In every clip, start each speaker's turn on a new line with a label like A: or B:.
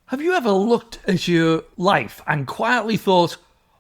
A: Have you ever looked at your life and quietly thought,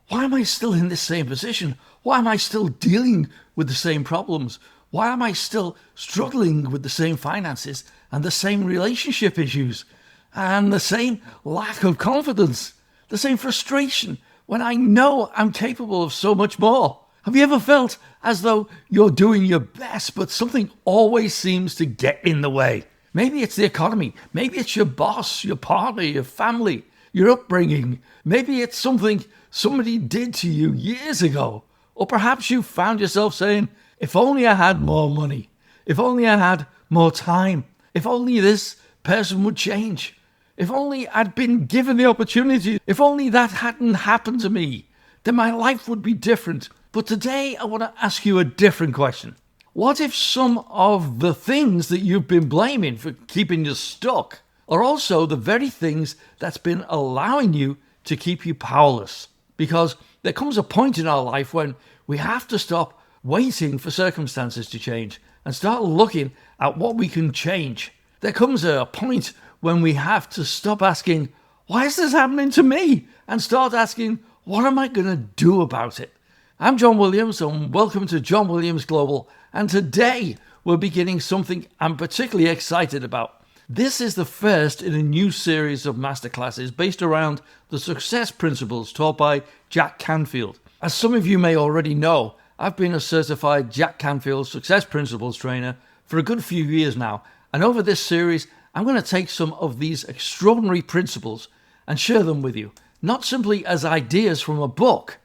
A: why am I still in this same position? Why am I still dealing with the same problems? Why am I still struggling with the same finances and the same relationship issues and the same lack of confidence, the same frustration when I know I'm capable of so much more? Have you ever felt as though you're doing your best, but something always seems to get in the way? Maybe it's the economy. Maybe it's your boss, your partner, your family, your upbringing. Maybe it's something somebody did to you years ago. Or perhaps you found yourself saying, if only I had more money. If only I had more time. If only this person would change. If only I'd been given the opportunity. If only that hadn't happened to me, then my life would be different. But today I want to ask you a different question. What if some of the things that you've been blaming for keeping you stuck are also the very things that's been allowing you to keep you powerless? Because there comes a point in our life when we have to stop waiting for circumstances to change and start looking at what we can change. There comes a point when we have to stop asking, why is this happening to me? And start asking, what am I going to do about it? I'm John Williams, and welcome to John Williams Global. And today we're beginning something I'm particularly excited about. This is the first in a new series of masterclasses based around the success principles taught by Jack Canfield. As some of you may already know, I've been a certified Jack Canfield Success Principles trainer for a good few years now. And over this series, I'm going to take some of these extraordinary principles and share them with you, not simply as ideas from a book,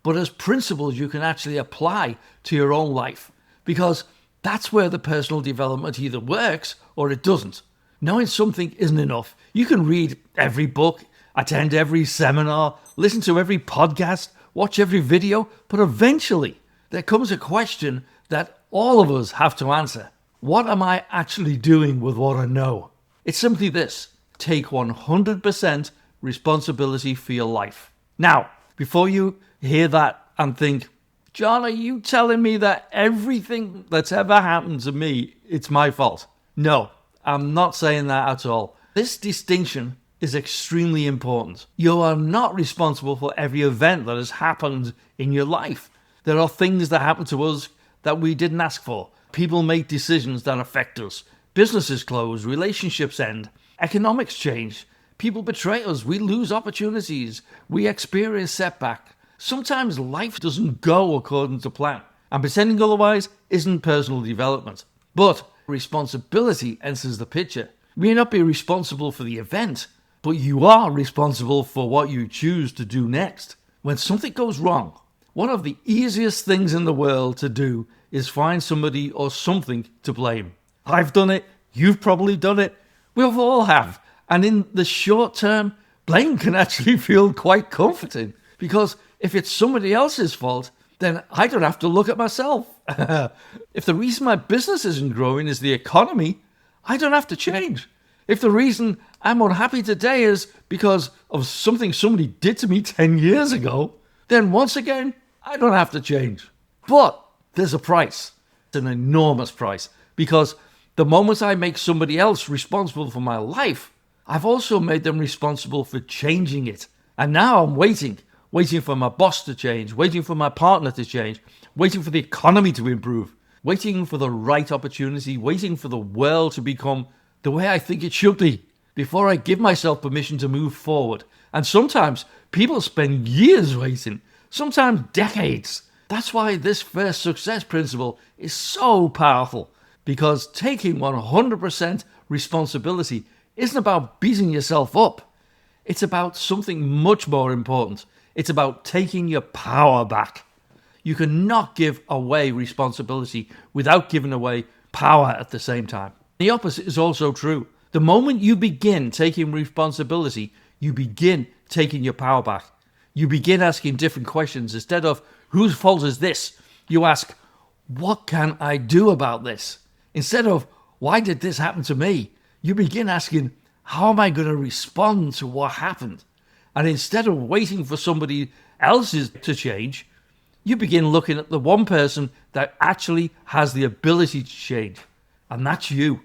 A: but as principles you can actually apply to your own life. Because that's where the personal development either works or it doesn't. Knowing something isn't enough. You can read every book, attend every seminar, listen to every podcast, watch every video, but eventually there comes a question that all of us have to answer. What am I actually doing with what I know? It's simply this: take 100% responsibility for your life. Now, before you hear that and think, John, are you telling me that everything that's ever happened to me, it's my fault? No, I'm not saying that at all. This distinction is extremely important. You are not responsible for every event that has happened in your life. There are things that happen to us that we didn't ask for. People make decisions that affect us. Businesses close, relationships end, economics change. People betray us, we lose opportunities, we experience setback. Sometimes life doesn't go according to plan, and pretending otherwise isn't personal development. But responsibility enters the picture. You may not be responsible for the event, but you are responsible for what you choose to do next. When something goes wrong, one of the easiest things in the world to do is find somebody or something to blame. I've done it, you've probably done it, we all have. And in the short term, blame can actually feel quite comforting, because if it's somebody else's fault, then I don't have to look at myself. If the reason my business isn't growing is the economy, I don't have to change. If the reason I'm unhappy today is because of something somebody did to me 10 years ago, then once again, I don't have to change. But there's a price. It's an enormous price, because the moment I make somebody else responsible for my life, I've also made them responsible for changing it. And now I'm waiting for my boss to change, waiting for my partner to change, waiting for the economy to improve, waiting for the right opportunity, waiting for the world to become the way I think it should be before I give myself permission to move forward. And sometimes people spend years waiting, sometimes decades. That's why this first success principle is so powerful, because taking 100% responsibility isn't about beating yourself up. It's about something much more important. It's about taking your power back. You cannot give away responsibility without giving away power at the same time. The opposite is also true. The moment you begin taking responsibility, you begin taking your power back. You begin asking different questions. Instead of, whose fault is this? You ask, what can I do about this? Instead of, why did this happen to me? You begin asking, how am I going to respond to what happened? And instead of waiting for somebody else's to change, you begin looking at the one person that actually has the ability to change. And that's you.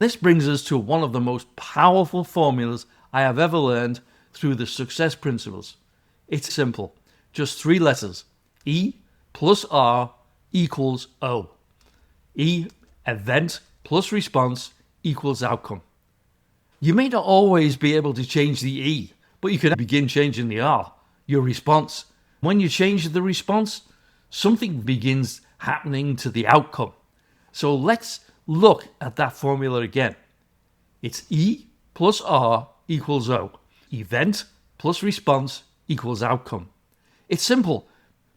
A: This brings us to one of the most powerful formulas I have ever learned through the success principles. It's simple. Just 3 letters. E plus R equals O. E, event plus response equals outcome. You may not always be able to change the E, but you can begin changing the R, your response. When you change the response, something begins happening to the outcome. So let's look at that formula again. It's E plus R equals O. Event plus response equals outcome. It's simple,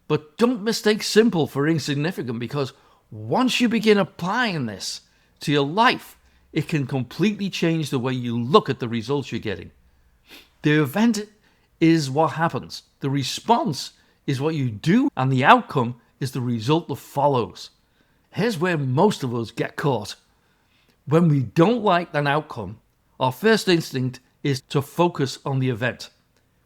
A: but don't mistake simple for insignificant, because once you begin applying this to your life, it can completely change the way you look at the results you're getting. The event is what happens. The response is what you do, and the outcome is the result that follows. Here's where most of us get caught. When we don't like an outcome, our first instinct is to focus on the event.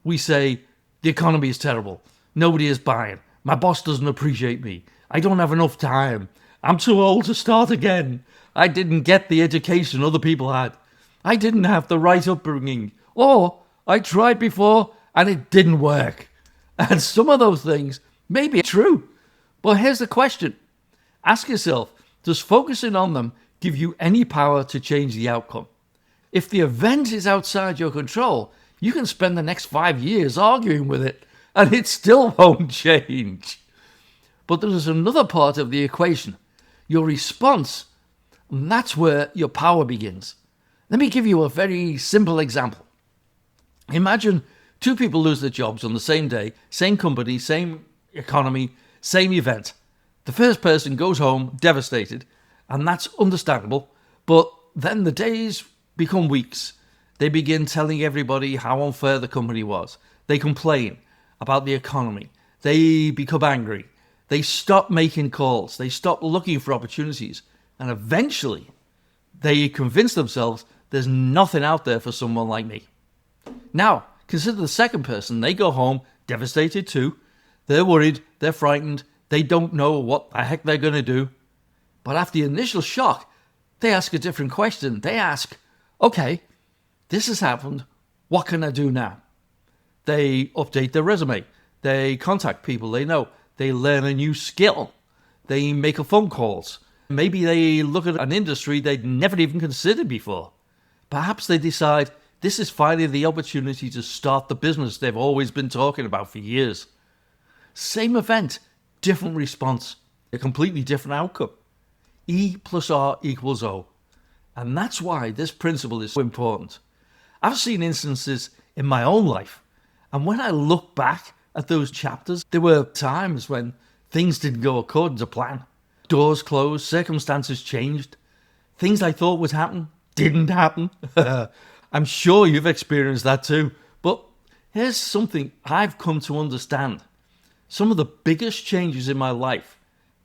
A: We say, the economy is terrible. Nobody is buying. My boss doesn't appreciate me. I don't have enough time. I'm too old to start again. I didn't get the education other people had. I didn't have the right upbringing. Or I tried before and it didn't work. And some of those things may be true. But here's the question. Ask yourself, does focusing on them give you any power to change the outcome? If the event is outside your control, you can spend the next 5 years arguing with it and it still won't change. But there's another part of the equation, your response, and that's where your power begins. Let me give you a very simple example. Imagine 2 people lose their jobs on the same day, same company, same economy, same event. The first person goes home devastated, and that's understandable, but then the days become weeks. They begin telling everybody how unfair the company was. They complain about the economy. They become angry. They stop making calls. They stop looking for opportunities. And eventually, they convince themselves there's nothing out there for someone like me. Now, consider the second person. They go home devastated too. They're worried. They're frightened. They don't know what the heck they're going to do. But after the initial shock, they ask a different question. They ask, okay, this has happened. What can I do now? They update their resume. They contact people they know. They learn a new skill. They make a phone calls. Maybe they look at an industry they'd never even considered before. Perhaps they decide this is finally the opportunity to start the business they've always been talking about for years. Same event, different response, a completely different outcome. E plus R equals O. And that's why this principle is so important. I've seen instances in my own life, and when I look back at those chapters, there were times when things didn't go according to plan. Doors closed, circumstances changed. Things I thought would happen didn't happen. I'm sure you've experienced that too. But here's something I've come to understand. Some of the biggest changes in my life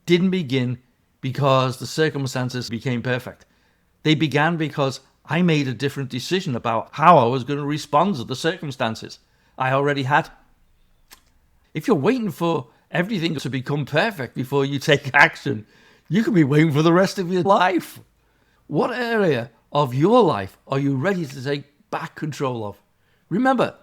A: didn't begin because the circumstances became perfect. They began because I made a different decision about how I was going to respond to the circumstances I already had. If you're waiting for everything to become perfect before you take action, you could be waiting for the rest of your life. What area of your life are you ready to take back control of? Remember,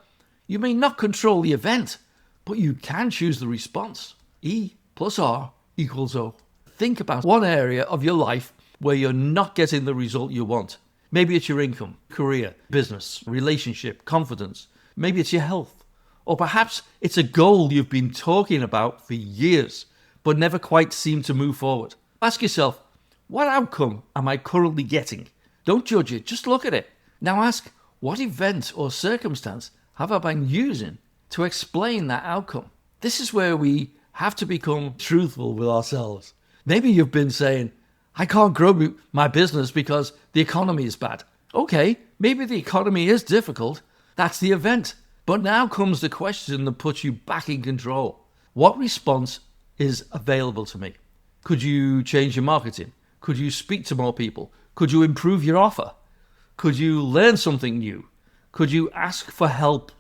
A: you may not control the event, but you can choose the response. E plus R equals O. Think about one area of your life where you're not getting the result you want. Maybe it's your income, career, business, relationship, confidence. Maybe it's your health. Or perhaps it's a goal you've been talking about for years, but never quite seem to move forward. Ask yourself, what outcome am I currently getting? Don't judge it, just look at it. Now ask, what event or circumstance have I been using to explain that outcome? This is where we have to become truthful with ourselves. Maybe you've been saying, I can't grow my business because the economy is bad. Okay, maybe the economy is difficult. That's the event. But now comes the question that puts you back in control. What response is available to me? Could you change your marketing? Could you speak to more people? Could you improve your offer? Could you learn something new? Could you ask for help?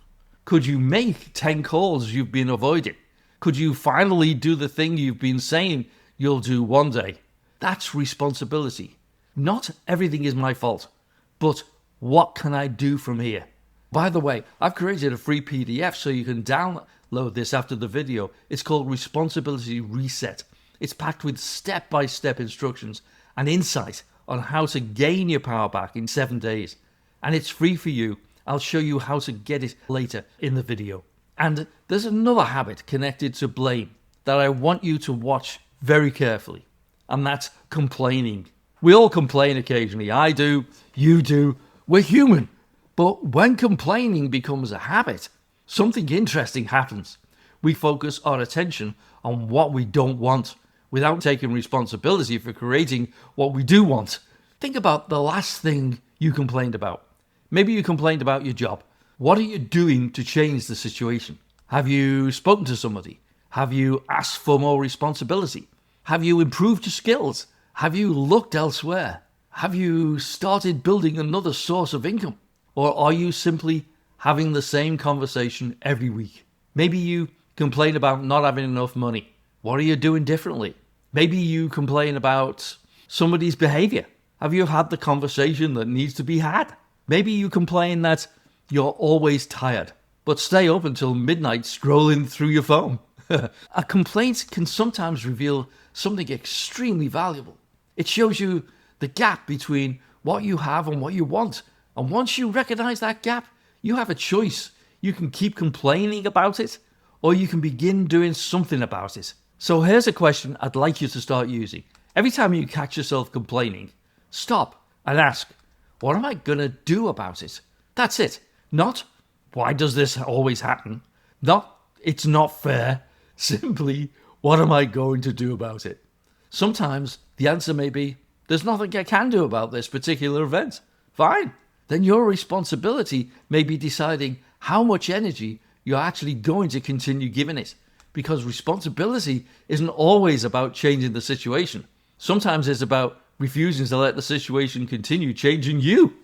A: Could you make 10 calls you've been avoiding? Could you finally do the thing you've been saying you'll do one day? That's responsibility. Not everything is my fault, but what can I do from here? By the way, I've created a free PDF so you can download this after the video. It's called Responsibility Reset. It's packed with step-by-step instructions and insight on how to gain your power back in 7 days. And it's free for you. I'll show you how to get it later in the video. And there's another habit connected to blame that I want you to watch very carefully, and that's complaining. We all complain occasionally. I do, you do. We're human. But when complaining becomes a habit, something interesting happens. We focus our attention on what we don't want without taking responsibility for creating what we do want. Think about the last thing you complained about. Maybe you complained about your job. What are you doing to change the situation? Have you spoken to somebody? Have you asked for more responsibility? Have you improved your skills? Have you looked elsewhere? Have you started building another source of income? Or are you simply having the same conversation every week? Maybe you complain about not having enough money. What are you doing differently? Maybe you complain about somebody's behavior. Have you had the conversation that needs to be had? Maybe you complain that you're always tired, but stay up until midnight scrolling through your phone. A complaint can sometimes reveal something extremely valuable. It shows you the gap between what you have and what you want. And once you recognize that gap, you have a choice. You can keep complaining about it, or you can begin doing something about it. So here's a question I'd like you to start using. Every time you catch yourself complaining, stop and ask, what am I going to do about it? That's it. Not, why does this always happen? Not, it's not fair. Simply, what am I going to do about it? Sometimes the answer may be, there's nothing I can do about this particular event. Fine. Then your responsibility may be deciding how much energy you're actually going to continue giving it. Because responsibility isn't always about changing the situation. Sometimes it's about refusing to let the situation continue changing you.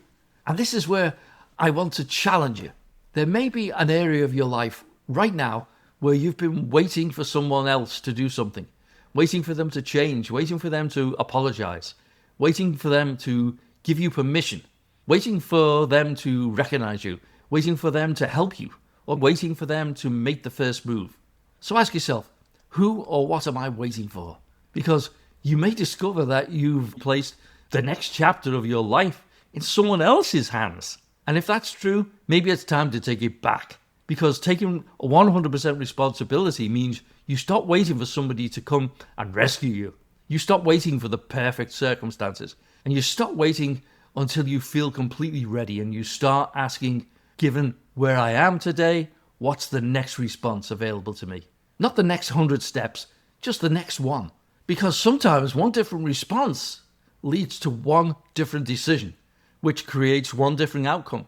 A: And this is where I want to challenge you. There may be an area of your life right now where you've been waiting for someone else to do something, waiting for them to change, waiting for them to apologize, waiting for them to give you permission, waiting for them to recognize you, waiting for them to help you, or waiting for them to make the first move. So ask yourself, who or what am I waiting for? Because you may discover that you've placed the next chapter of your life in someone else's hands. And if that's true, maybe it's time to take it back. Because taking 100% responsibility means you stop waiting for somebody to come and rescue you. You stop waiting for the perfect circumstances. And you stop waiting until you feel completely ready. And you start asking, given where I am today, what's the next response available to me? Not the next 100 steps, just the next one. Because sometimes one different response leads to one different decision, which creates one different outcome.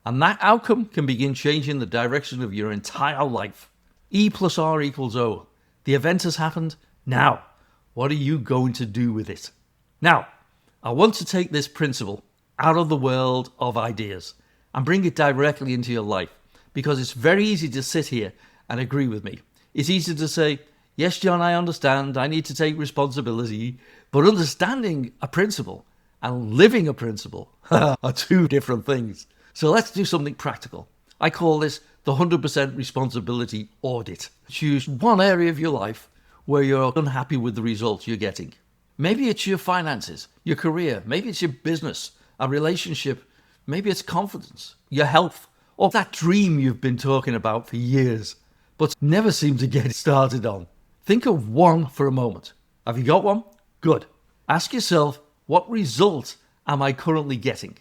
A: And that outcome can begin changing the direction of your entire life. E plus R equals O. The event has happened. Now, what are you going to do with it? Now, I want to take this principle out of the world of ideas and bring it directly into your life, because it's very easy to sit here and agree with me. It's easy to say, yes, John, I understand. I need to take responsibility. But understanding a principle and living a principle are two different things. So let's do something practical. I call this the 100% responsibility audit. Choose one area of your life where you're unhappy with the results you're getting. Maybe it's your finances, your career, maybe it's your business, a relationship, maybe it's confidence, your health, or that dream you've been talking about for years, but never seem to get started on. Think of one for a moment. Have you got one? Good. Ask yourself, what result am I currently getting?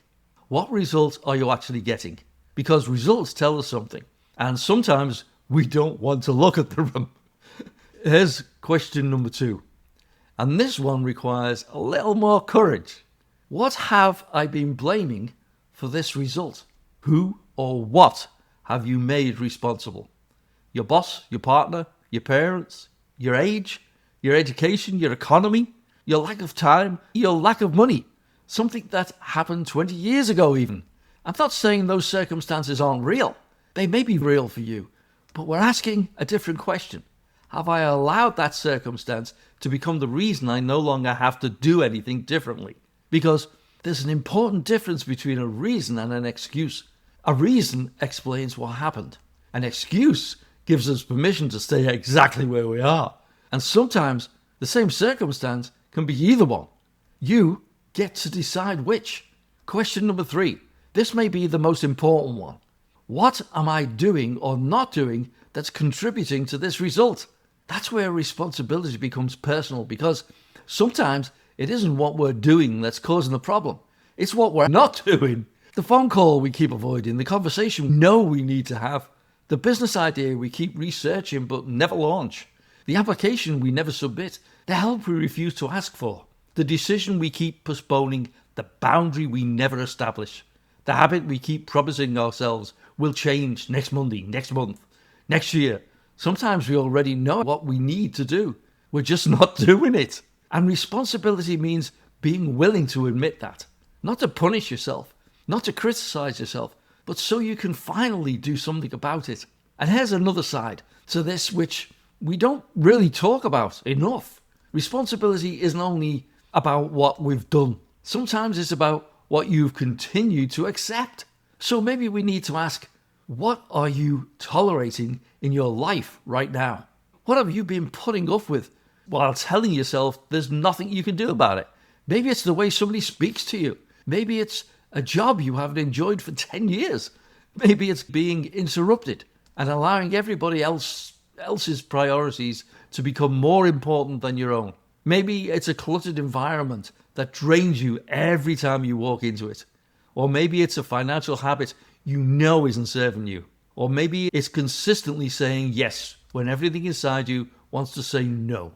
A: What results are you actually getting? Because results tell us something, and sometimes we don't want to look at them. Here's question number 2. And this one requires a little more courage. What have I been blaming for this result? Who or what have you made responsible? Your boss, your partner, your parents, your age, your education, your economy, your lack of time, your lack of money. Something that happened 20 years ago even. I'm not saying those circumstances aren't real. They may be real for you, but we're asking a different question. Have I allowed that circumstance to become the reason I no longer have to do anything differently? Because there's an important difference between a reason and an excuse. A reason explains what happened. An excuse gives us permission to stay exactly where we are. And sometimes the same circumstance can be either one. You get to decide which. Question number 3. This may be the most important one. What am I doing or not doing that's contributing to this result? That's where responsibility becomes personal, because sometimes it isn't what we're doing that's causing the problem. It's what we're not doing. The phone call we keep avoiding, the conversation we know we need to have, the business idea we keep researching but never launch, the application we never submit, the help we refuse to ask for, the decision we keep postponing, the boundary we never establish, the habit we keep promising ourselves will change next Monday, next month, next year. Sometimes we already know what we need to do. We're just not doing it. And responsibility means being willing to admit that. Not to punish yourself, not to criticize yourself, but so you can finally do something about it. And here's another side to this which we don't really talk about enough. Responsibility isn't only about what we've done. Sometimes it's about what you've continued to accept. So maybe we need to ask, what are you tolerating in your life right now? What have you been putting up with while telling yourself there's nothing you can do about it? Maybe it's the way somebody speaks to you. Maybe it's a job you haven't enjoyed for 10 years. Maybe it's being interrupted and allowing everybody else's priorities to become more important than your own. Maybe it's a cluttered environment that drains you every time you walk into it. Or maybe it's a financial habit you know isn't serving you. Or maybe it's consistently saying yes when everything inside you wants to say no.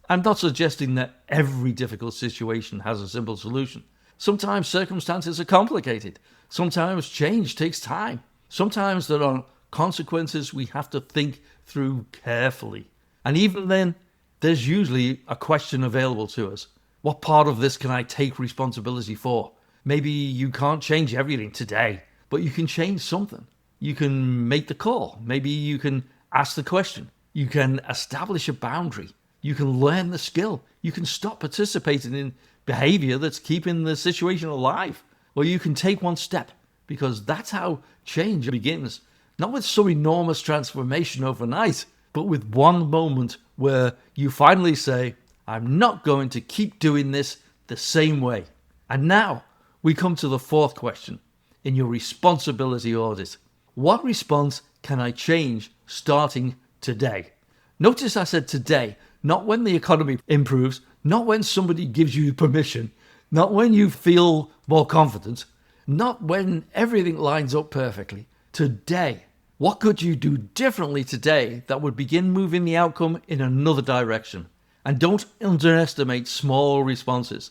A: I'm not suggesting that every difficult situation has a simple solution. Sometimes circumstances are complicated. Sometimes change takes time. Sometimes there are consequences we have to think through carefully. And even then, there's usually a question available to us. What part of this can I take responsibility for? Maybe you can't change everything today, but you can change something. You can make the call. Maybe you can ask the question. You can establish a boundary. You can learn the skill. You can stop participating in behavior that's keeping the situation alive. Or you can take one step, because that's how change begins. Not with some enormous transformation overnight, but with one moment where you finally say, I'm not going to keep doing this the same way. And now we come to the 4th question in your responsibility audit. What response can I change starting today? Notice I said today, not when the economy improves, not when somebody gives you permission, not when you feel more confident, not when everything lines up perfectly. Today. What could you do differently today that would begin moving the outcome in another direction? And don't underestimate small responses.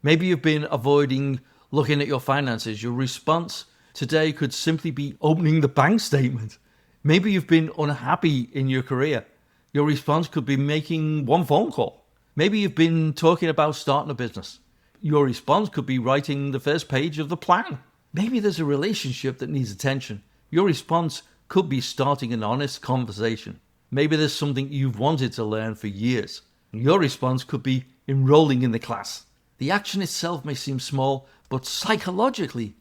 A: Maybe you've been avoiding looking at your finances. Your response today could simply be opening the bank statement. Maybe you've been unhappy in your career. Your response could be making one phone call. Maybe you've been talking about starting a business. Your response could be writing the first page of the plan. Maybe there's a relationship that needs attention. Your response could be starting an honest conversation. Maybe there's something you've wanted to learn for years. Your response could be enrolling in the class. The action itself may seem small, but psychologically,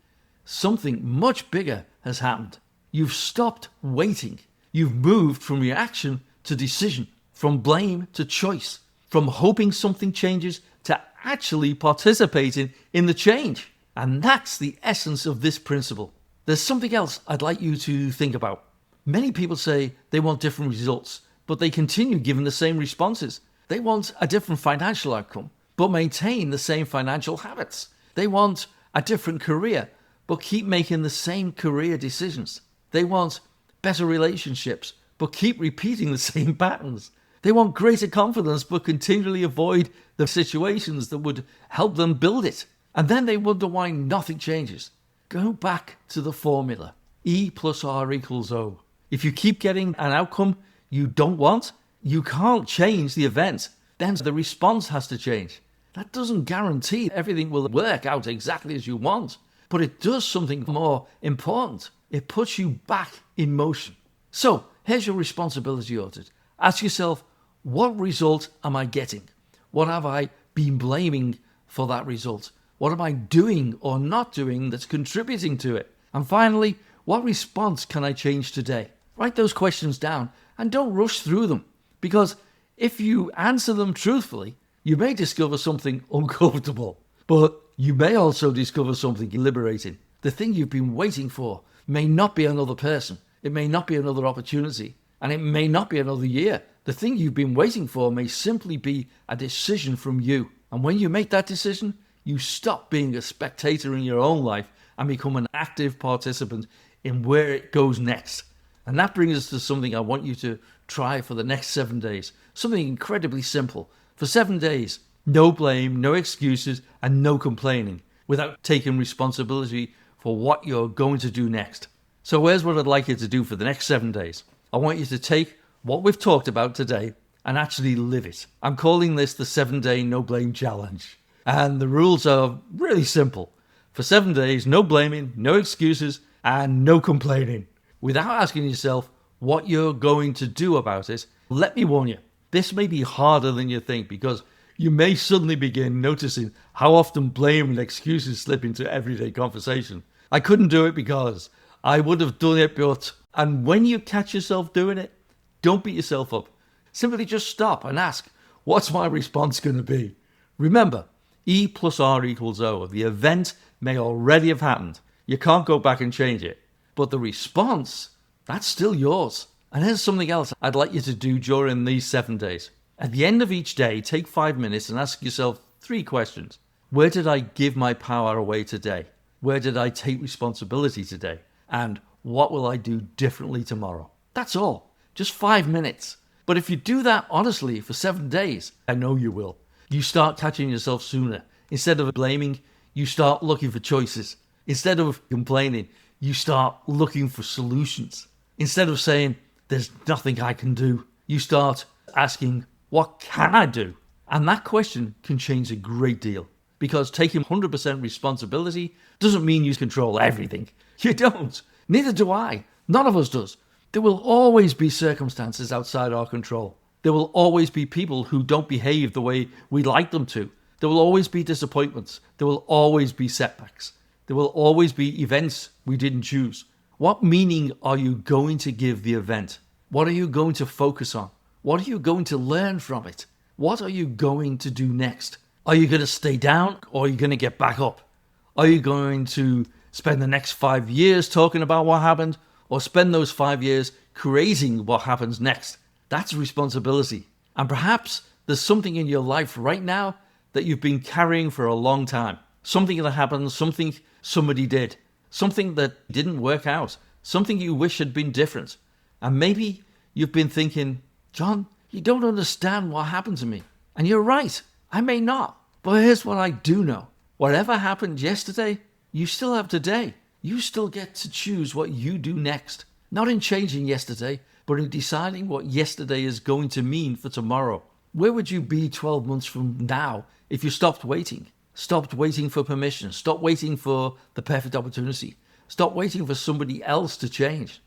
A: something much bigger has happened. You've stopped waiting. You've moved from reaction to decision, from blame to choice, from hoping something changes to actually participating in the change. And that's the essence of this principle. There's something else I'd like you to think about. Many people say they want different results, but they continue giving the same responses. They want a different financial outcome, but maintain the same financial habits. They want a different career, but keep making the same career decisions. They want better relationships, but keep repeating the same patterns. They want greater confidence, but continually avoid the situations that would help them build it. And then they wonder why nothing changes. Go back to the formula. E plus R equals O. If you keep getting an outcome you don't want, you can't change the event. Then the response has to change. That doesn't guarantee everything will work out exactly as you want, but it does something more important. It puts you back in motion. So here's your responsibility audit. Ask yourself, what result am I getting? What have I been blaming for that result? What am I doing or not doing that's contributing to it? And finally, What response can I change today? Write those questions down and don't rush through them, because if you answer them truthfully, you may discover something uncomfortable, but you may also discover something liberating. The thing you've been waiting for may not be another person. It may not be another opportunity, and it may not be another year. The thing you've been waiting for may simply be a decision from you. And when you make that decision, you stop being a spectator in your own life and become an active participant in where it goes next. And that brings us to something I want you to try for the next 7 days. Something incredibly simple. For 7 days, no blame, no excuses, and no complaining without taking responsibility for what you're going to do next. So here's what I'd like you to do for the next 7 days. I want you to take what we've talked about today and actually live it. I'm calling this the 7-day no blame challenge. And the rules are really simple. For 7 days, no blaming, no excuses, and no complaining. Without asking yourself what you're going to do about it, let me warn you, this may be harder than you think, because you may suddenly begin noticing how often blame and excuses slip into everyday conversation. I couldn't do it because I would have done it, but... And when you catch yourself doing it, don't beat yourself up. Simply just stop and ask, what's my response going to be? Remember, E plus R equals O. The event may already have happened. You can't go back and change it. But the response, that's still yours. And here's something else I'd like you to do during these 7 days. At the end of each day, take 5 minutes and ask yourself 3 questions. Where did I give my power away today? Where did I take responsibility today? And what will I do differently tomorrow? That's all. Just 5 minutes. But if you do that honestly for 7 days, I know you will. You start catching yourself sooner. Instead of blaming, you start looking for choices. Instead of complaining, you start looking for solutions. Instead of saying, there's nothing I can do, you start asking, what can I do? And that question can change a great deal. Because taking 100% responsibility doesn't mean you control everything. You don't. Neither do I. None of us does. There will always be circumstances outside our control. There will always be people who don't behave the way we'd like them to. There will always be disappointments. There will always be setbacks. There will always be events we didn't choose. What meaning are you going to give the event? What are you going to focus on? What are you going to learn from it? What are you going to do next? Are you going to stay down, or are you going to get back up? Are you going to spend the next 5 years talking about what happened, or spend those 5 years creating what happens next? That's responsibility. And perhaps there's something in your life right now that you've been carrying for a long time. Something that happened, something somebody did, something that didn't work out, something you wish had been different. And maybe you've been thinking, John, you don't understand what happened to me. And you're right, I may not. But here's what I do know. Whatever happened yesterday, you still have today. You still get to choose what you do next. Not in changing yesterday, but in deciding what yesterday is going to mean for tomorrow. Where would you be 12 months from now if you stopped waiting? Stopped waiting for permission. Stopped waiting for the perfect opportunity. Stop waiting for somebody else to change.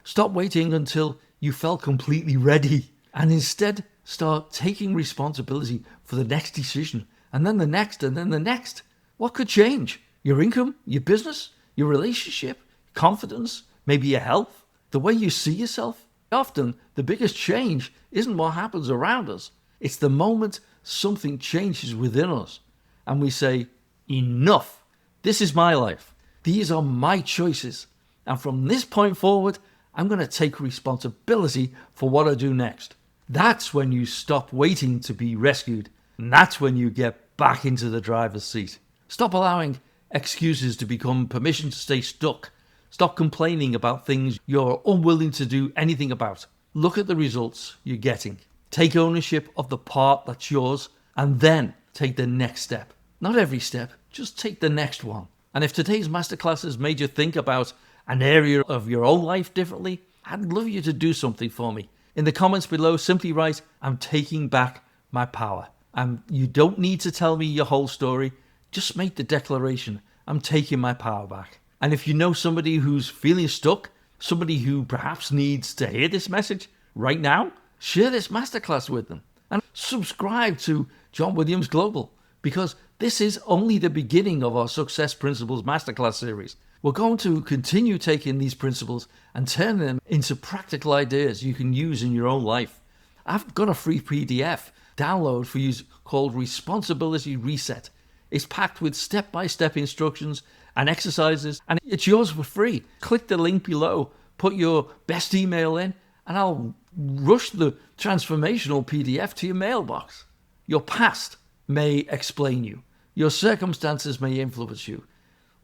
A: Stop waiting until you felt completely ready. And instead, start taking responsibility for the next decision. And then the next, and then the next. What could change? Your income? Your business? Your relationship? Confidence? Maybe your health? The way you see yourself? Often, the biggest change isn't what happens around us. It's the moment something changes within us. And we say, enough. This is my life. These are my choices. And from this point forward, I'm going to take responsibility for what I do next. That's when you stop waiting to be rescued. And that's when you get back into the driver's seat. Stop allowing excuses to become permission to stay stuck. Stop complaining about things you're unwilling to do anything about. Look at the results you're getting. Take ownership of the part that's yours, and then take the next step. Not every step, just take the next one. And if today's masterclass has made you think about an area of your own life differently, I'd love you to do something for me. In the comments below, simply write, I'm taking back my power. And you don't need to tell me your whole story. Just make the declaration, I'm taking my power back. And if you know somebody who's feeling stuck, somebody who perhaps needs to hear this message right now, share this masterclass with them. And subscribe to John Williams Global, because this is only the beginning of our Success Principles Masterclass series. We're going to continue taking these principles and turn them into practical ideas you can use in your own life. I've got a free PDF download for you called Responsibility Reset. It's packed with step-by-step instructions and exercises, and it's yours for free. Click the link below, put your best email in, and I'll rush the transformational PDF to your mailbox. Your past may explain you. Your circumstances may influence you.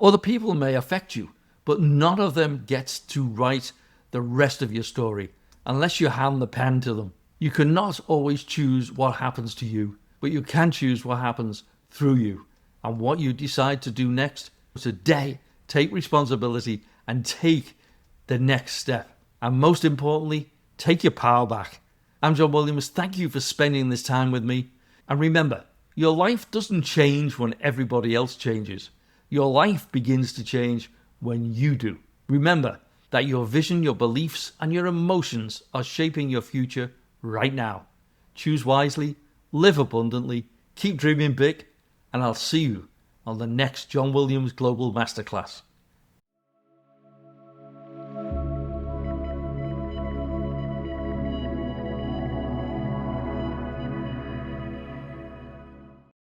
A: Other people may affect you, but none of them gets to write the rest of your story unless you hand the pen to them. You cannot always choose what happens to you, but you can choose what happens through you. And what you decide to do next, today, take responsibility and take the next step. And most importantly, take your power back. I'm John Williams. Thank you for spending this time with me. And remember, your life doesn't change when everybody else changes. Your life begins to change when you do. Remember that your vision, your beliefs, and your emotions are shaping your future right now. Choose wisely, live abundantly, keep dreaming big, and I'll see you on the next John Williams Global Masterclass.